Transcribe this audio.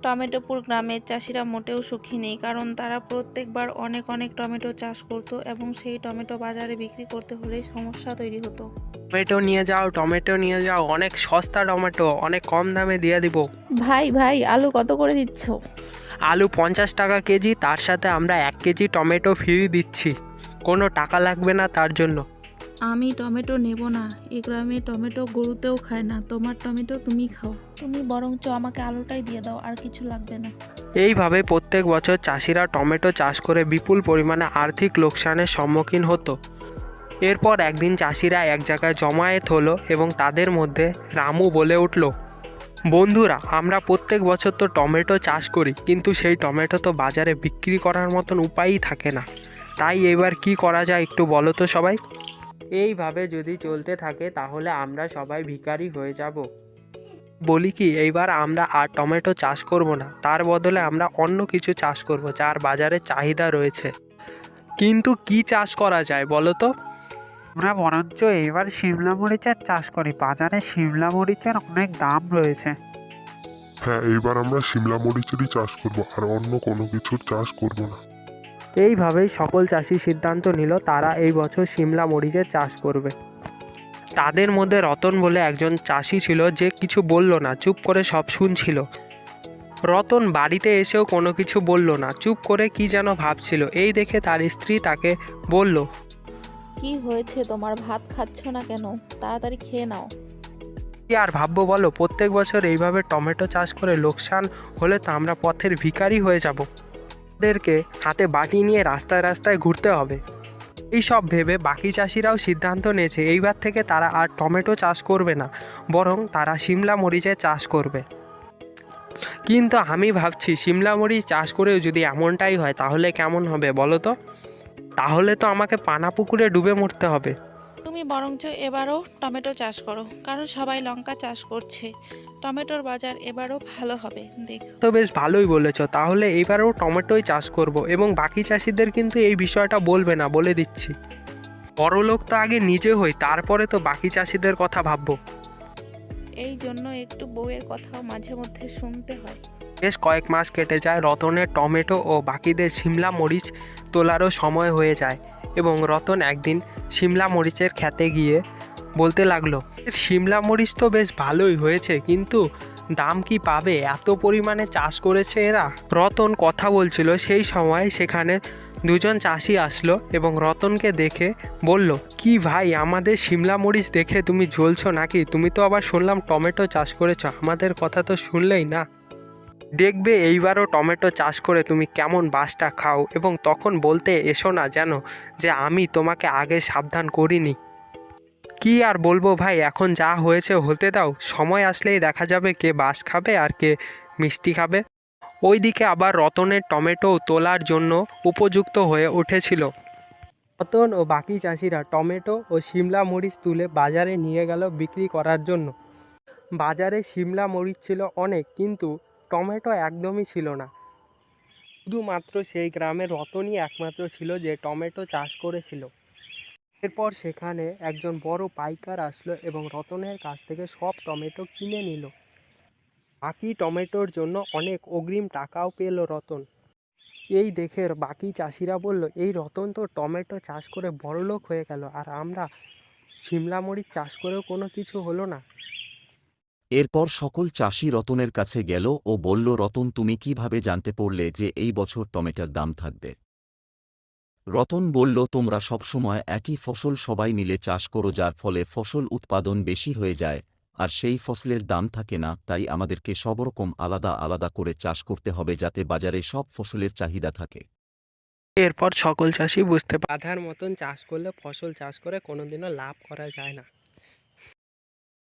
টমেটোপুর গ্রামের চাষিরা মোটেও সুখী নেই, কারণ তারা প্রত্যেকবার অনেক অনেক টমেটো চাষ করত এবং সেই টমেটো বাজারে বিক্রি করতে হলে সমস্যা তৈরি হতো। টমেটো নিয়ে যাও, অনেক সস্তা টমেটো, অনেক কম দামে দিয়ে দিব। ভাই ভাই, আলু কত করে দিচ্ছ? আলু 50 টাকা কেজি, তার সাথে আমরা 1 কেজি টমেটো ফ্রি দিচ্ছি, কোনো টাকা লাগবে না তার জন্য। আমি টমেটো নেব না, এই গ্রামে টমেটো গরুতেও খায় না, তোমার টমেটো তুমি খাও। তুমি বরঞ্চ আমাকে আলুটাই দিয়ে দাও, আর কিছু লাগবে না। এইভাবে প্রত্যেক বছর চাষিরা টমেটো চাষ করে বিপুল পরিমাণে আর্থিক লোকসানের সম্মুখীন হতো। এরপর একদিন চাষিরা এক জায়গায় জমায়েত হলো এবং তাদের মধ্যে রামু বলে উঠল, বন্ধুরা, আমরা প্রত্যেক বছর তো টমেটো চাষ করি, কিন্তু সেই টমেটো তো বাজারে বিক্রি করার মতন উপায়ই থাকে না। তাই এবার কি করা যায় একটু বলো তো সবাই। এইভাবে যদি চলতে থাকে তাহলে আমরা সবাই ভিখারি হয়ে যাব। বলি কি, এইবার আমরা আর টমেটো চাষ করব না, তার বদলে আমরা অন্য কিছু চাষ করব যার বাজারে চাহিদা রয়েছে। কিন্তু কি চাষ করা যায় বলো তো? আমরা বরঞ্চ এবার শিমলা মরিচের চাষ করি, বাজারে শিমলা মরিচের অনেক দাম রয়েছে। হ্যাঁ, এইবার আমরা সিমলা মরিচেরই চাষ করব, আর অন্য কোনো কিছুর চাষ করব না। এইভাবেই সকল চাষি সিদ্ধান্ত নিল তারা এই বছর শিমলা মরিচের চাষ করবে। তাদের মধ্যে রতন বলে একজন চাষি ছিল, যে কিছু বলল না, চুপ করে সব শুনছিল। রতন বাড়িতে এসেও কোনো কিছু বলল না, চুপ করে কি যেন ভাবছিল। এই দেখে তার স্ত্রী তাকে বলল, কি হয়েছে তোমার, ভাত খাচ্ছ না কেন? তাড়াতাড়ি খেয়ে নাও। কি আর ভাববো বলো, প্রত্যেক বছর এইভাবে টমেটো চাষ করে লোকসান হলে তো আমরা পথের ভিখারি হয়ে যাব। ওদেরকে হাতে বাটি নিয়ে রাস্তায় রাস্তায় ঘুরতে হবে। এই সব ভেবে বাকি চাষিরাও সিদ্ধান্ত নিয়েছে এইবার থেকে তারা আর টমেটো চাষ করবে না, বরং তারা শিমলা মরিচের চাষ করবে। কিন্তু আমি ভাবছি, শিমলা মরিচ চাষ করেও যদি এমনটাই হয় তাহলে কেমন হবে বলো তো? তাহলে তো আমাকে পানা পুকুরে ডুবে মরতে হবে। তুমি বরঞ্চ এবারও টমেটো চাষ করো, কারণ সবাই লঙ্কা চাষ করছে। টমেটোর বাজার এবারও ভালো হবে, দেখো। তো বেশ ভালোই বলেছো, তাহলে এবারেও টমেটোই চাষ করব, এবং বাকি চাষিদের কিন্তু এই বিষয়টা বলবে না, বলে দিচ্ছি। বড়লোক তো আগে নিজে হই, তারপরে তো বাকি চাষিদের কথা ভাববো। এই জন্য একটু বউয়ের কথাও মাঝে মধ্যে শুনতে হয়। বেশ কয়েক মাস কেটে যায়, রতনের টমেটো ও বাকিদের শিমলা মরিচ তোলারও সময় হয়ে যায়, এবং রতন একদিন শিমলা মরিচের খেতে গিয়ে বলতে লাগলো, শিমলা মরিচ তো বেশ ভালোই হয়েছে, কিন্তু দাম কি পাবে? এত পরিমাণে চাষ করেছে এরা। রতন কথা বলছিল, সেই সময় সেখানে দুজন চাষি আসলো এবং রতনকে দেখে বলল, কি ভাই, আমাদের শিমলা মরিচ দেখে তুমি জ্বলছো নাকি? তুমি তো আবার শুনলাম টমেটো চাষ করেছো, আমাদের কথা তো শুনলেই না। দেখবে এইবারও টমেটো চাষ করে তুমি কেমন বাসটা খাও, এবং তখন বলতে এসো না যেন যে আমি তোমাকে আগে সাবধান করিনি। কি আর বলবো ভাই, এখন যা হয়েছে হতে দাও, সময় আসলেই দেখা যাবে কে বাস খাবে আর কে মিষ্টি খাবে। ওইদিকে আবার রতনের টমেটো তোলার জন্য উপযুক্ত হয়ে উঠেছিল। রতন ও বাকি চাষিরা টমেটো ও শিমলা মরিচ তুলে বাজারে নিয়ে গেল বিক্রি করার জন্য। বাজারে শিমলা মরিচ ছিল অনেক, কিন্তু টমেটো একদমই ছিল না। শুধুমাত্র সেই গ্রামের রতনই একমাত্র ছিল যে টমেটো চাষ করেছিল। এরপর সেখানে একজন বড় পাইকার আসলো এবং রতনের কাছ থেকে সব টমেটো কিনে নিল। বাকি টমেটোর জন্য অনেক অগ্রিম টাকাও পেল রতন। এই দেখে বাকি চাষিরা বলল, এই রতন তো টমেটো চাষ করে বড়লোক হয়ে গেল, আর আমরা শিমলা মরিচ চাষ করেও কোনো কিছু হলো না। এরপর সকল চাষি রতনের কাছে গেল ও বলল, রতন, তুমি কিভাবে জানতে পারলে যে এই বছর টমেটোর দাম থাকবে? রতন বলল, তোমরা সবসময় একই ফসল সবাই মিলে চাষ করো, যার ফলে ফসল উৎপাদন বেশি হয়ে যায়, আর সেই ফসলের দাম থাকে না। তাই আমাদেরকে সব রকম আলাদা আলাদা করে চাষ করতে হবে, যাতে বাজারে সব ফসলের চাহিদা থাকে। এরপর সকল চাষি বুঝতে বাধার মতন চাষ করলে ফসল চাষ করে কোনোদিনও লাভ করা যায় না।